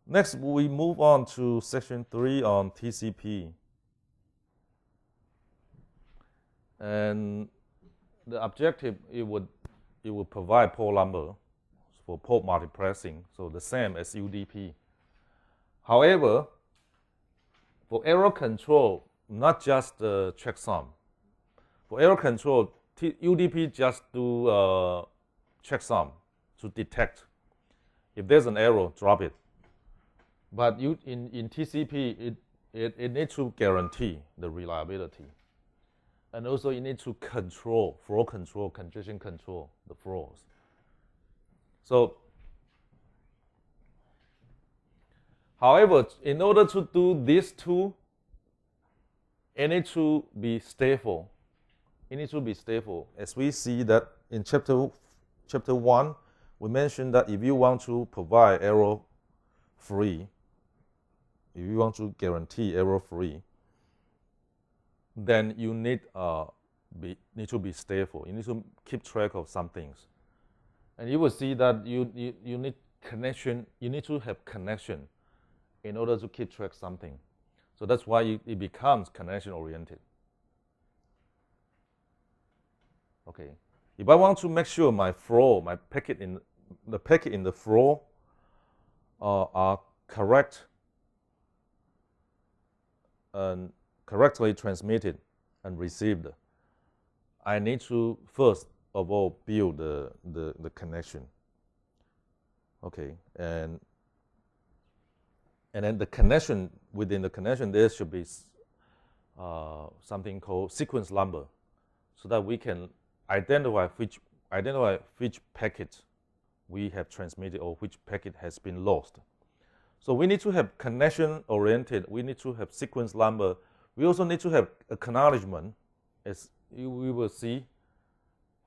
Next, we move on to section 3 on TCP. And the objective, it would provide port number for port multiplexing, so the same as UDP. However, for error control, not just the checksum. For error control, UDP just do checksum to detect. If there's an error, drop it. But in TCP, it needs to guarantee the reliability. And also you need to control, flow control, congestion control, the flows. So, however, in order to do these two, it needs to be stable. It needs to be stable. As we see that in chapter 1, we mentioned that if you want to provide error-free, if you want to guarantee error-free, then you need to be stable. You need to keep track of some things. And you will see that you need connection. You need to have connection in order to keep track of something. So that's why it becomes connection-oriented. Okay. If I want to make sure my flow, my packet in the flow are correct and correctly transmitted and received, I need to first of all build the connection. Okay, and then the connection, within the connection there should be something called sequence number, so that we can identify which packet we have transmitted or which packet has been lost. So we need to have connection oriented. We need to have sequence number. We also need to have acknowledgement, as we will see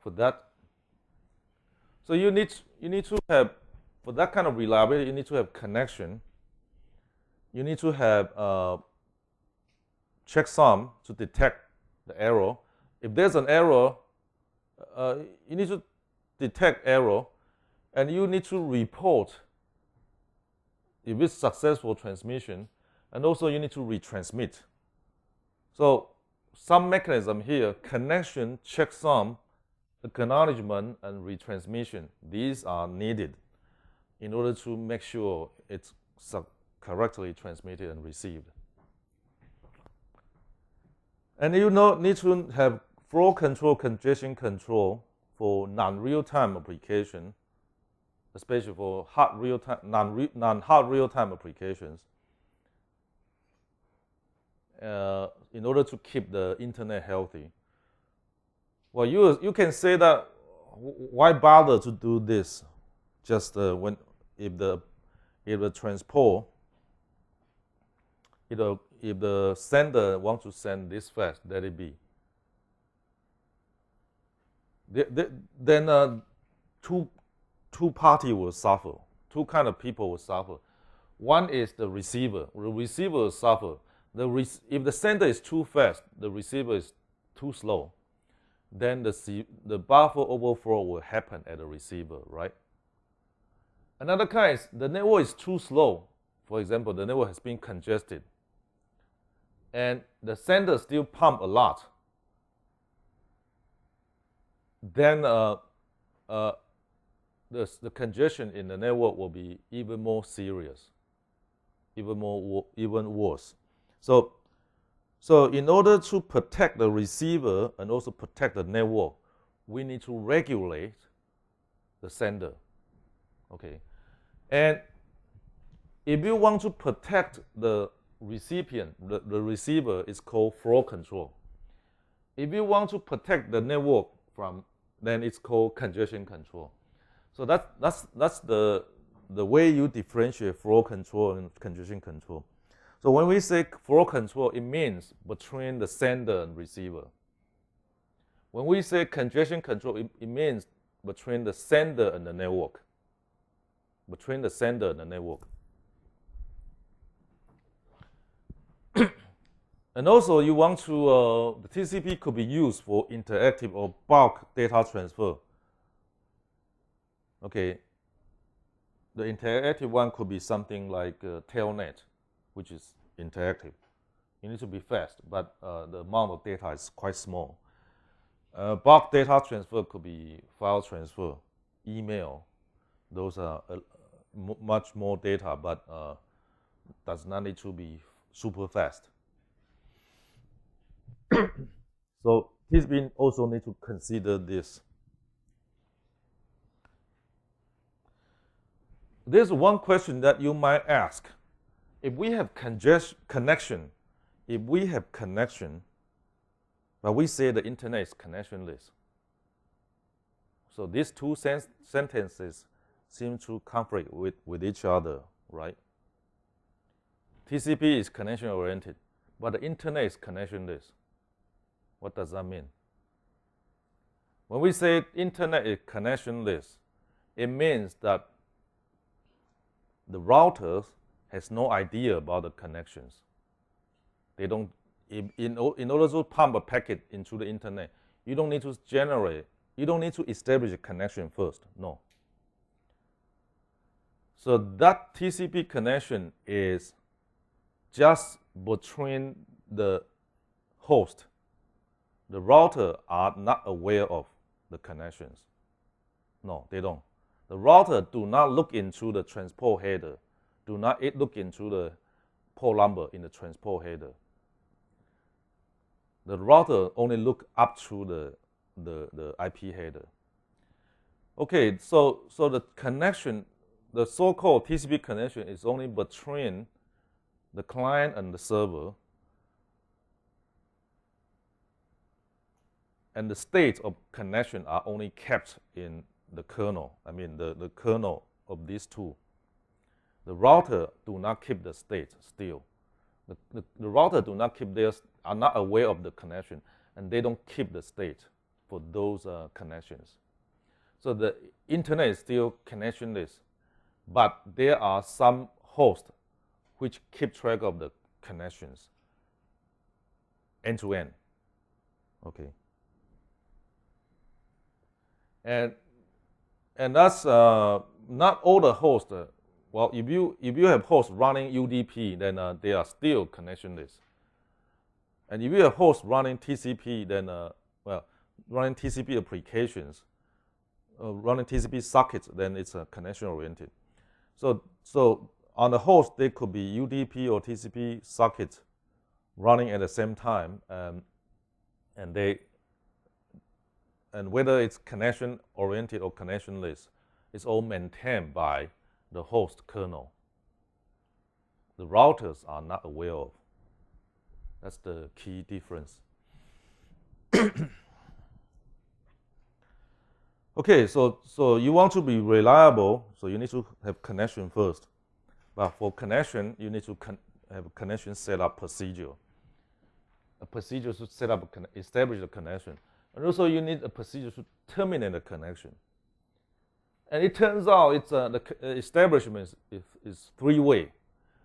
for that. So you need to have, for that kind of reliability, you need to have connection. You need to have checksum to detect the error. If there's an error, you need to detect error, and you need to report if it's successful transmission, and also you need to retransmit. So some mechanism here: connection, checksum, acknowledgement, and retransmission. These are needed in order to make sure it's correctly transmitted and received. And you need to have flow control, congestion control for non-real-time application, especially for hard real-time, non-hard real-time applications, in order to keep the internet healthy. Well, you can say that, why bother to do this? Just if the transport, if the sender wants to send this fast, let it be. Then two parties will suffer. Two kind of people will suffer. One is the receiver. The receiver will suffer. If the sender is too fast, the receiver is too slow, then the buffer overflow will happen at the receiver, right? Another kind is the network is too slow. For example, the network has been congested, and the sender still pump a lot. Then the congestion in the network will be even more serious, even worse. So in order to protect the receiver and also protect the network, we need to regulate the sender. Okay, and if you want to protect the recipient, the receiver is called flow control. If you want to protect the network then it's called congestion control. So that's the way you differentiate flow control and congestion control. So when we say flow control, it means between the sender and receiver. When we say congestion control, it means between the sender and the network. Between the sender and the network. And also, you want to, the TCP could be used for interactive or bulk data transfer. Okay. the interactive one could be something like Telnet, which is interactive. You need to be fast, but the amount of data is quite small. Bulk data transfer could be file transfer, email. Those are much more data, but does not need to be super fast. So TCP also need to consider this. There's one question that you might ask. If we have connection, but we say the internet is connectionless. So these two sentences seem to conflict with each other, right? TCP is connection-oriented, but the internet is connectionless. What does that mean? When we say internet is connectionless, it means that the routers has no idea about the connections. They don't, in order to pump a packet into the internet, you don't need to establish a connection first, no. So that TCP connection is just between the host. The router are not aware of the connections. No, they don't. The router do not look into the transport header, do not look into the port number in the transport header. The router only look up to the IP header. Okay, so the connection, the so-called TCP connection is only between the client and the server, and the state of connection are only kept in the kernel. I mean the kernel of these two. The router do not keep the state still. The router do not keep theirs, are not aware of the connection, and they don't keep the state for those connections. So the internet is still connectionless, but there are some hosts which keep track of the connections end to end. Okay. And that's not all the hosts. Well, if you have hosts running UDP, then they are still connectionless. And if you have hosts running TCP, then running TCP applications, running TCP sockets, then it's connection oriented. So on the host, there could be UDP or TCP sockets running at the same time, and whether it's connection oriented or connectionless, it's all maintained by the host kernel. The routers are not aware of. That's the key difference. Okay, so you want to be reliable, so you need to have connection first. But for connection, you need to have a connection setup procedure. A procedure to set up, establish the connection. And also you need a procedure to terminate the connection. And it turns out it's the establishment is three-way,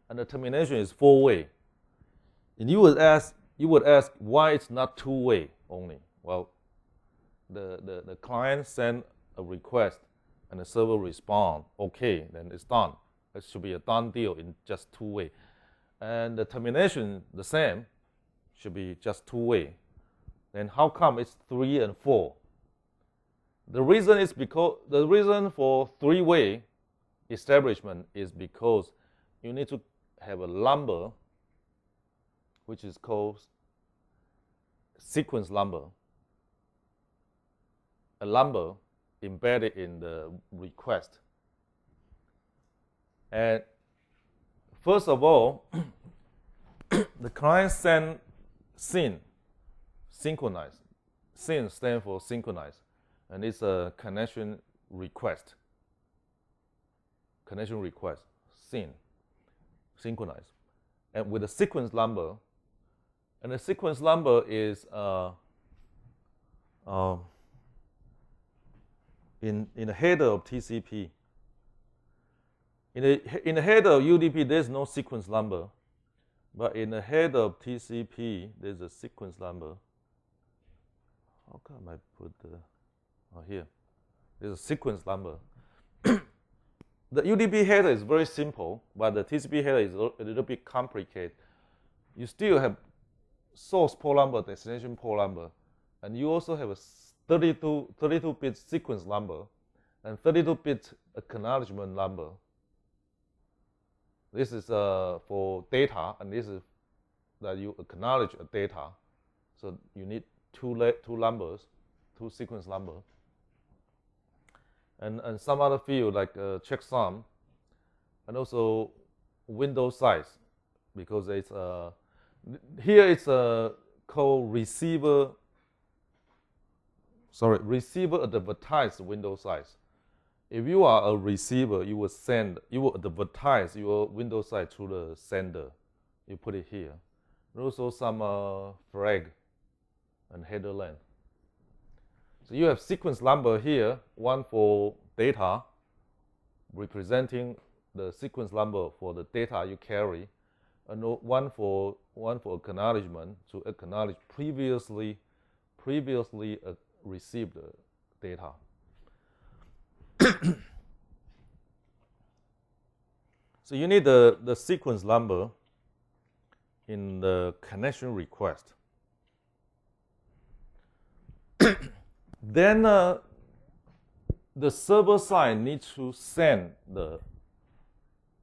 and the termination is four-way. And you would ask why it's not two-way only. Well, the client send a request and the server respond, okay, then it's done. It should be a done deal in just two-way. And the termination, the same, should be just two-way. Then how come it's 3 and 4? The reason for three-way establishment is because you need to have a number which is called sequence number, a number embedded in the request. And first of all, the client send SYN, synchronize. SYN stands for synchronize, and it's a connection request. Connection request, SYN, synchronize, and with a sequence number. And the sequence number is in the header of TCP. In the header of UDP, there's no sequence number, but in the header of TCP, there's a sequence number. How come I put the here? There's a sequence number. the UDP header is very simple, but the TCP header is a little bit complicated. You still have source port number, destination port number, and you also have a 32-bit sequence number and 32-bit acknowledgement number. This is for data, and this is that you acknowledge a data. So you need two numbers, two sequence numbers. And some other field like checksum, and also window size, because it's here it's called receiver advertised window size. If you are a receiver, you will advertise your window size to the sender. You put it here. And also some flag and header length. So you have sequence number here, one for data, representing the sequence number for the data you carry, and one for acknowledgement to acknowledge previously received data. So you need the sequence number in the connection request. Then the server side needs to send the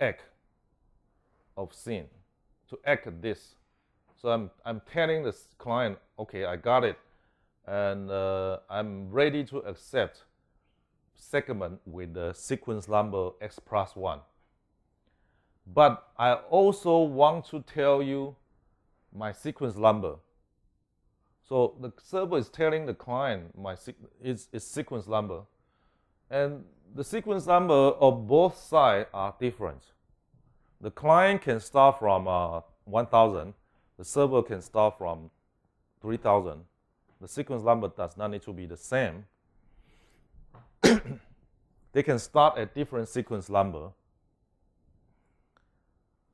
ACK of SYN to ACK this. So I'm telling the client, okay, I got it, and I'm ready to accept segment with the sequence number x+1. But I also want to tell you my sequence number. So the server is telling the client its sequence number. And the sequence number of both sides are different. The client can start from 1,000. The server can start from 3,000. The sequence number does not need to be the same. They can start at different sequence number.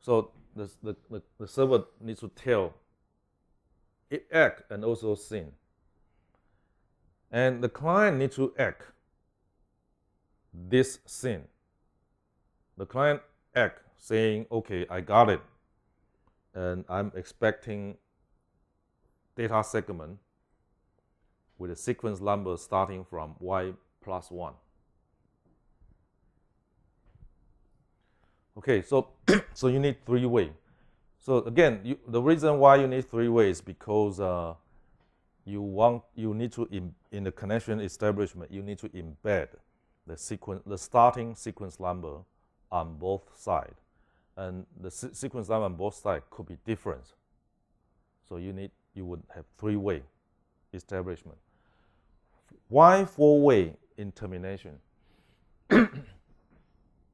So the server needs to tell it ACK and also SYN. And the client needs to ACK this SYN. The client ACK saying, okay, I got it, and I'm expecting data segment with a sequence number starting from y+1. Okay, so you need three-way. So again, the reason why you need three-way is because you need to in the connection establishment, you need to embed the starting sequence number on both sides, and the sequence number on both sides could be different. So you would have three-way establishment. Why four-way in termination?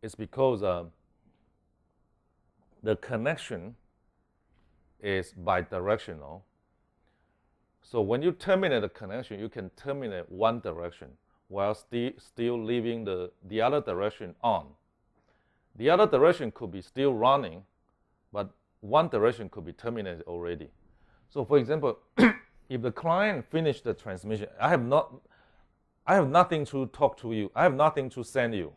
It's because the connection is bidirectional. So when you terminate a connection, you can terminate one direction while still leaving the other direction on. The other direction could be still running, but one direction could be terminated already. So for example, if the client finished the transmission, I have nothing to talk to you. I have nothing to send you.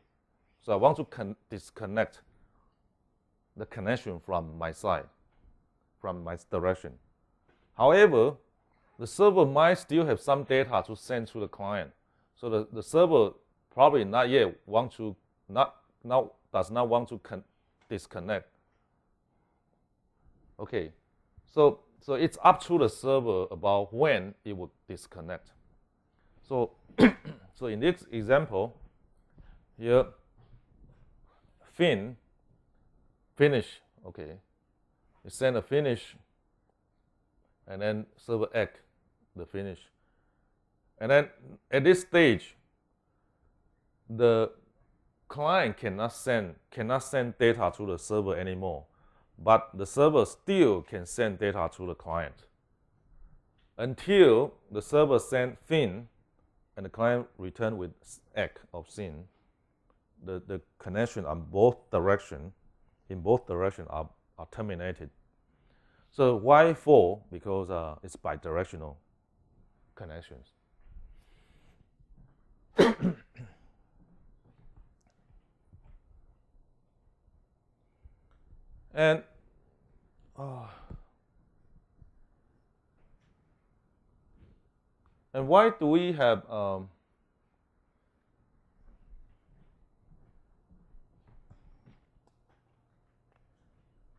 So I want to disconnect the connection from my side, from my direction. However, the server might still have some data to send to the client. So the server probably not yet does not want to disconnect. Okay, so it's up to the server about when it would disconnect. So so in this example, here, finish, okay. You send a finish, and then server ACK the finish. And then at this stage, the client cannot send data to the server anymore, but the server still can send data to the client until the server sends fin and the client return with ACK of SYN. The connection on in both directions are terminated. So why 4? Because it's bidirectional connections. And and why do we have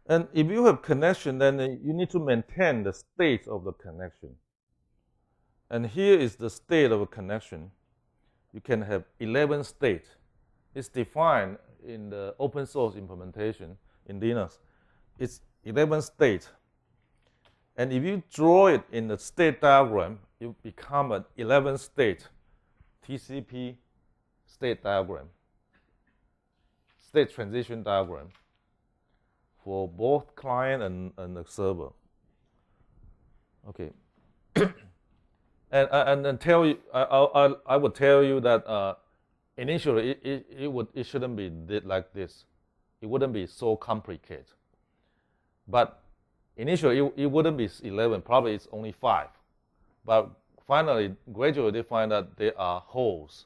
and if you have connection, then you need to maintain the state of the connection. And here is the state of a connection. You can have 11 states. It's defined in the open source implementation in Linux. It's 11 states. And if you draw it in the state diagram, it become an 11 state TCP state diagram, state transition diagram for both client and the server. Okay. and tell you, I would tell you that initially it shouldn't be like this. It wouldn't be so complicated. But initially it wouldn't be 11. Probably it's only 5. But finally, gradually they find that there are holes,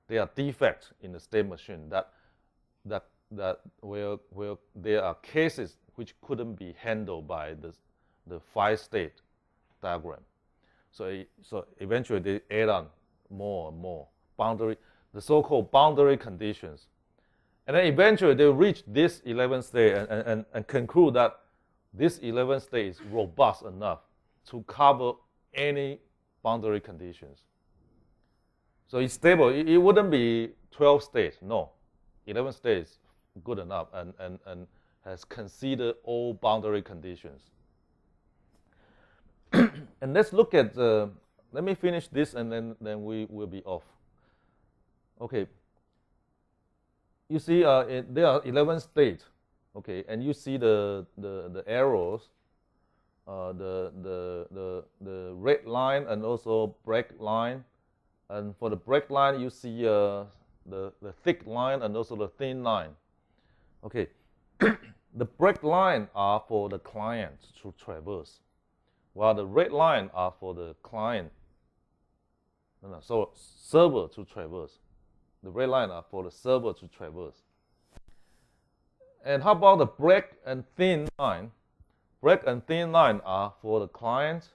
there are defects in the state machine that where there are cases which couldn't be handled by the 5-state diagram. So eventually they add on more and more boundary, the so-called boundary conditions. And then eventually they reach this 11th state and conclude that this 11th state is robust enough to cover any boundary conditions. So it's stable. It wouldn't be 12 states. No, 11 states good enough and has considered all boundary conditions. And let's look at let me finish this and then we will be off. Okay. You see there are 11 states. Okay, and you see the arrows, the red line and also black line. And for the black line, you see the thick line and also the thin line. Okay, the black line are for the client to traverse, while the red line are for the client, so server to traverse. The red line are for the server to traverse. And how about the black and thin line? Black and thin line are for the client.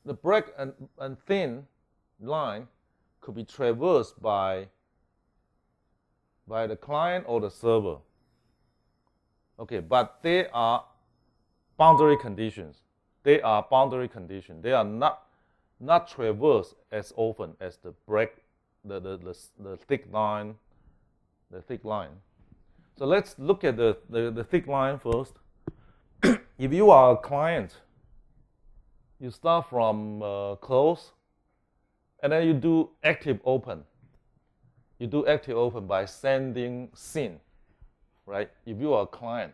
The black and thin line could be traversed by the client or the server. Okay, but they are boundary conditions. They are boundary conditions. They are not traversed as often as the black, the thick line, the thick line. So let's look at the thick line first. If you are a client, you start from close, and then you do active open. You do active open by sending SYN, right? If you are a client,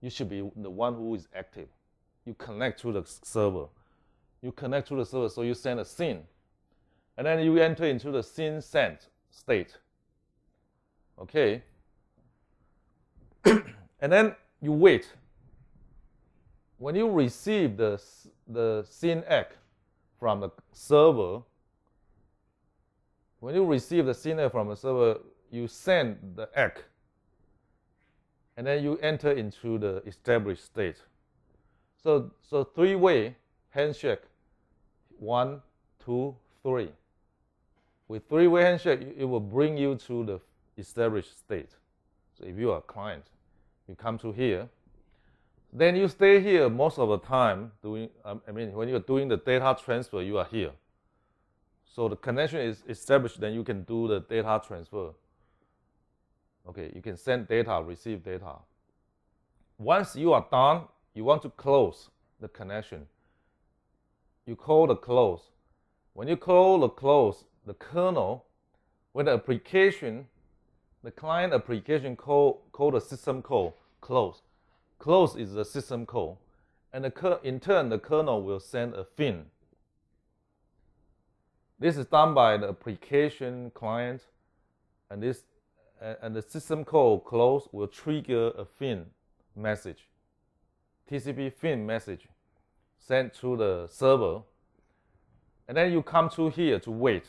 you should be the one who is active. You connect to the server. You connect to the server, so you send a SYN. And then you enter into the SYN sent state. Okay? And then you wait. When you receive the SYN ACK from the server, when you receive the SYN ACK from the server, you send the ACK. And then you enter into the established state. So three-way handshake, 1, 2, 3. With three-way handshake, it will bring you to the established state. So if you are a client, you come to here. Then you stay here most of the time doing, when you're doing the data transfer, you are here. So the connection is established, then you can do the data transfer. Okay, you can send data, receive data. Once you are done, you want to close the connection. You call the close. When you call the close, the kernel, when the application, the client application call the system call close. Close is the system call. And in turn, the kernel will send a FIN. This is done by the application client, and the system call close will trigger a FIN message. TCP FIN message sent to the server, And then you come to here to wait.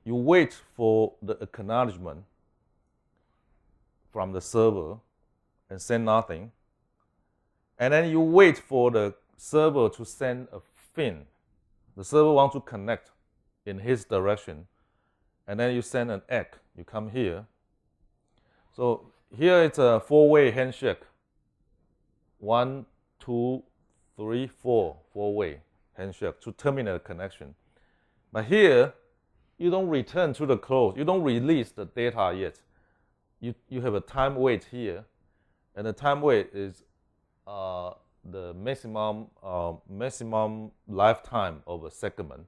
You wait for the acknowledgement from the server and send nothing. And then you wait for the server to send a fin. The server wants to connect in his direction. And then you send an egg. You come here. So here it's a four-way handshake. 1, 2, 3, 4, four-way handshake to terminate the connection. But here, you don't return to the close. You don't release the data yet. You have a time wait here. And the time wait is the maximum lifetime of a segment.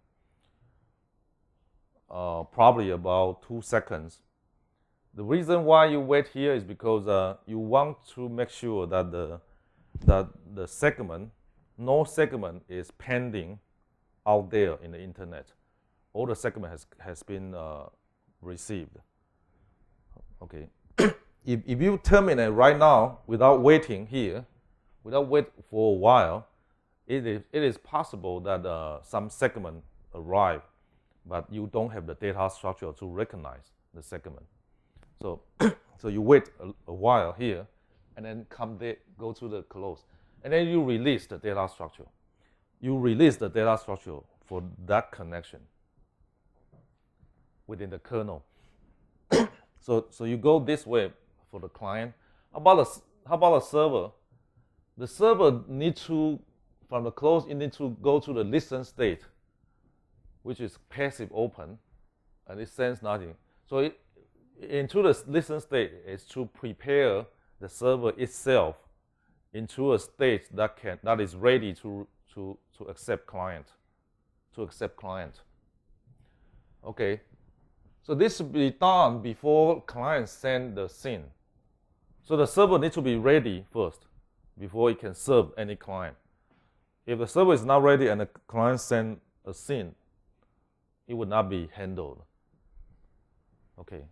Probably about 2 seconds. The reason why you wait here is because you want to make sure that the segment, no segment is pending out there in the internet. All the segment has been received. Okay. If you terminate right now without waiting here, without wait for a while, it is possible that some segment arrive, but you don't have the data structure to recognize the segment. So, so you wait a while here, and then go to the close, and then you release the data structure. You release the data structure for that connection within the kernel. So you go this way for the client. How about the server? The server needs to, from the close, it needs to go to the listen state, which is passive open, and it sends nothing. So into the listen state is to prepare the server itself into a state that is ready to accept client, Okay. So this should be done before client send the SYN. So the server needs to be ready first before it can serve any client. If the server is not ready and the client send a SYN, it would not be handled. Okay.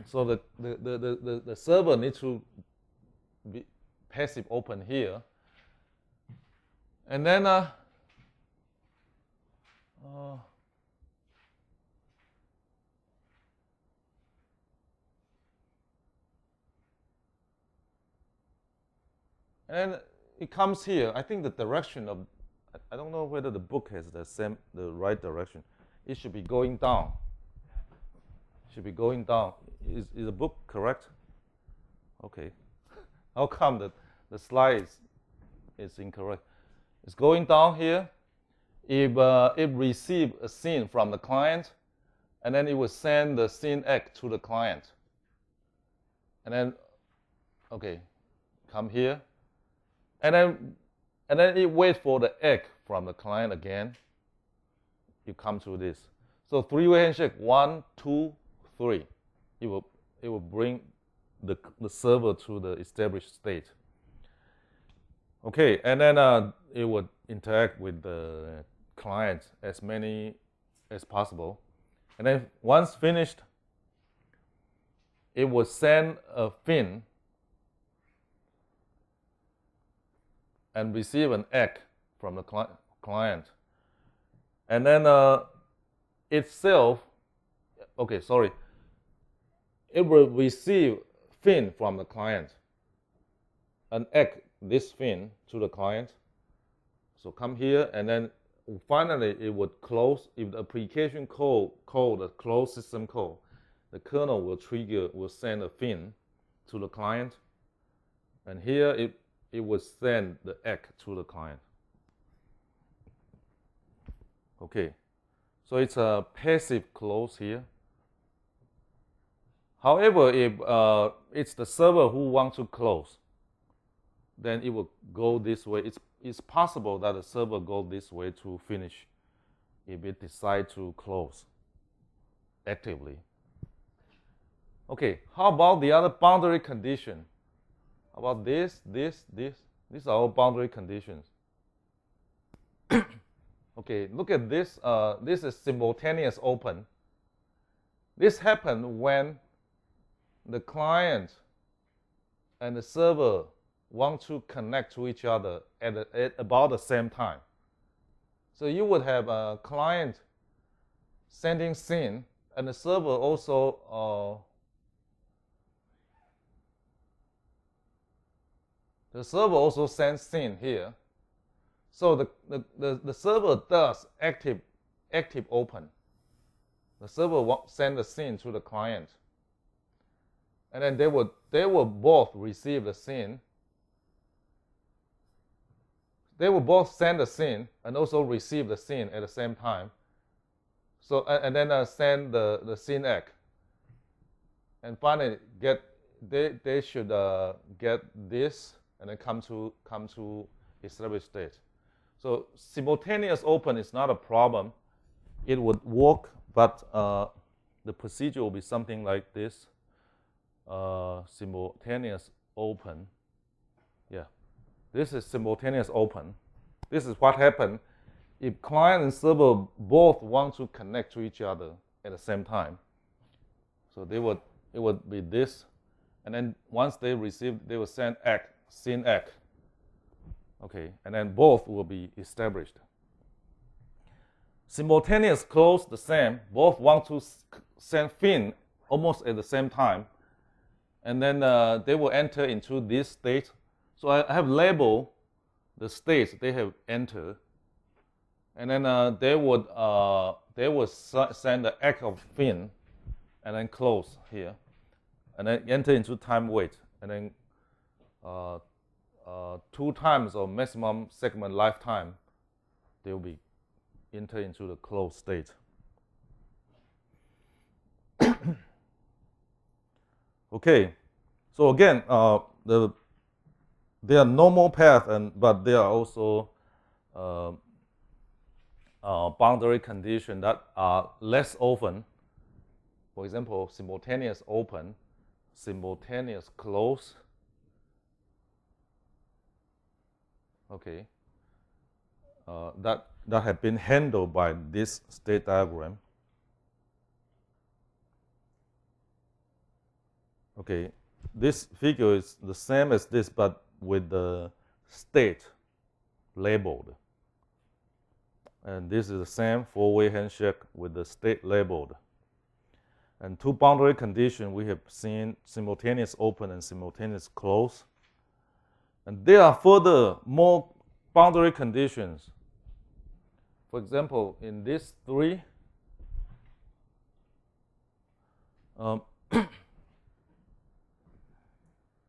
So the server needs to be passive open here. And then and it comes here. I think the direction of, I don't know whether the book has the right direction. It should be going down. Should be going down. Is the book correct? Okay. How come the slide is incorrect? It's going down here. If it receives a SYN from the client, and then it will send the SYN egg to the client. And then, okay, come here. And then it waits for the egg from the client again. You come to this. So three-way handshake, 1, 2, 3. It will bring the server to the established state. Okay, and then it would interact with the client as many as possible. And then once finished, it will send a fin and receive an egg from the client. And then itself, okay, sorry, it will receive fin from the client, an egg, this fin to the client. So come here, and then finally it would close. If the application code, the closed system code, the kernel will send a fin to the client, and here it will send the egg to the client. Okay, so it's a passive close here. However, if it's the server who wants to close, then it will go this way. It's possible that the server goes this way to finish if it decides to close actively. Okay, how about the other boundary condition? How about this? These are all boundary conditions. Okay, look at this. This is simultaneous open. This happens when the client and the server want to connect to each other at about the same time. So you would have a client sending SYN, and the server also sends SYN here. So the server does active open. The server send the SYN to the client, and then they will both receive the SYN. They will both send the SYN and also receive the SYN at the same time. So and then send the SYN-ACK, and finally they should get this and then come to established state. So simultaneous open is not a problem. It would work, but the procedure will be something like this. Simultaneous open. Yeah, this is simultaneous open. This is what happened if client and server both want to connect to each other at the same time. So it would be this, and then once they receive, they will send SYN-ACK. Okay, and then both will be established. Simultaneous close, the same. Both want to send FIN almost at the same time, and then they will enter into this state. So I have labeled the states they have entered, and then they would send the ACK of FIN, and then close here, and then enter into time wait, and then 2 times of maximum segment lifetime, they will be enter into the closed state. Okay, so again, they are normal path, but there are also boundary conditions that are less often. For example, simultaneous open, simultaneous close. Okay, that have been handled by this state diagram. Okay, this figure is the same as this, but with the state labeled. And this is the same 4-way handshake with the state labeled. And 2 boundary conditions we have seen: simultaneous open and simultaneous close. And there are further more boundary conditions. For example, in these 3,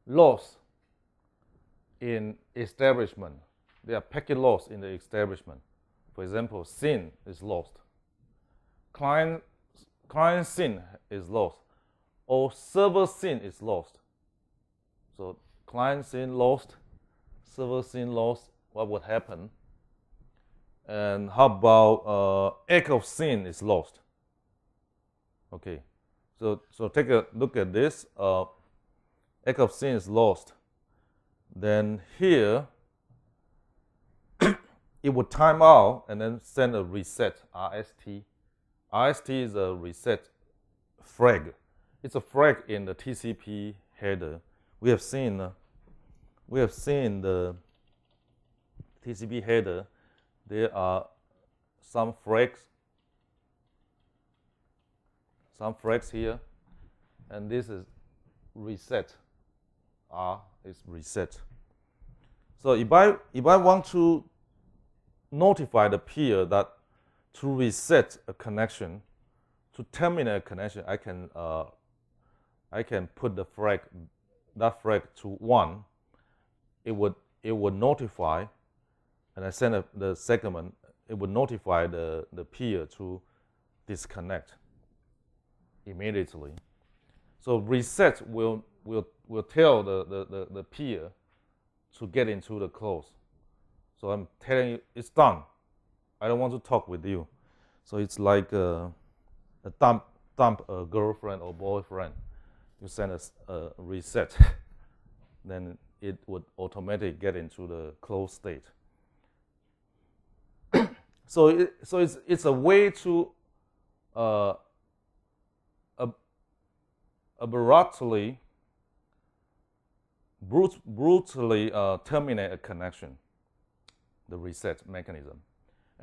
loss in establishment. There are packet loss in the establishment. For example, SYN is lost. Client SYN is lost, or server SYN is lost. So client SYN lost, server SYN lost. What would happen? And how about ACK of SYN is lost? Okay, so take a look at this. ACK of SYN is lost. Then here, it would time out and then send a reset, RST. RST is a reset flag. It's a flag in the TCP header. We have seen the TCP header. There are some flags here, and this is reset. R is reset. So if I want to notify the peer that to reset a connection, to terminate a connection, I can put the flag to 1. It would notify, and I send the segment. It would notify the peer to disconnect immediately. So reset will tell the peer to get into the close. So I'm telling you, it's done. I don't want to talk with you. So it's like a dump a girlfriend or boyfriend. You send a reset, then it would automatically get into the closed state. So it's a way to brutally terminate a connection, the reset mechanism.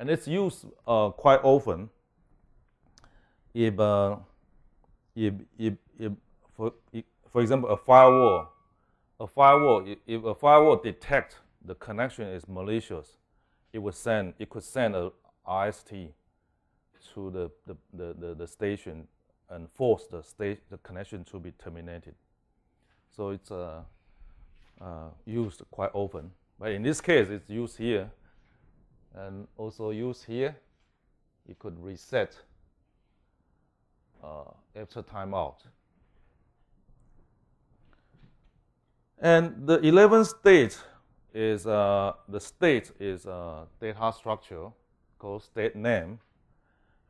and it's used quite often. If for example, a firewall, if a firewall detects the connection is malicious, it could send a RST to the station and force the connection to be terminated. So it's used quite often. But in this case, it's used here and also used here. It could reset after timeout. And the 11th state is the state is data structure called state name.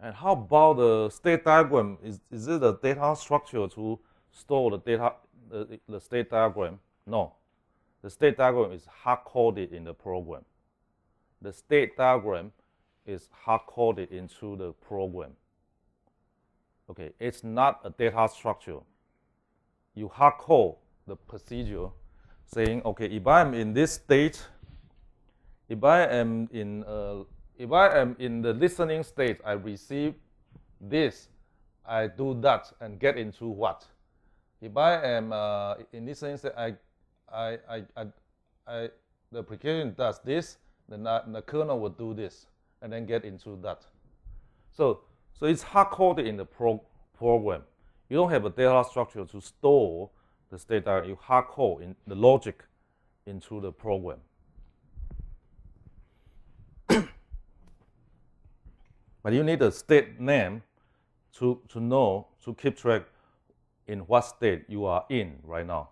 And how about the state diagram? Is it a data structure to store the data, the state diagram? No. The state diagram is hard-coded in the program. The state diagram is hard-coded into the program. Okay, it's not a data structure. You hard-code the procedure saying, okay, if I'm in this state, if I am in the listening state, I receive this, I do that, and get into what. If I am in listening state, the application does this, then the kernel will do this, and then get into that. So it's hard-coded in the program. You don't have a data structure to store the state diagram. You hard-code in the logic into the program. But you need a state name to know, to keep track in what state you are in right now.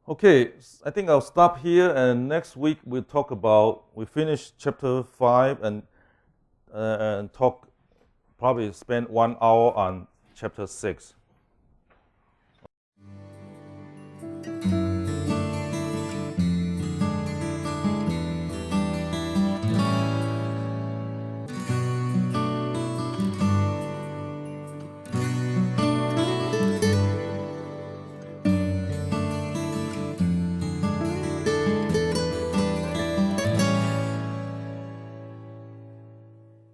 Okay, I think I'll stop here, and next week we'll talk about, we finish chapter 5 and talk, probably spend 1 hour on chapter 6.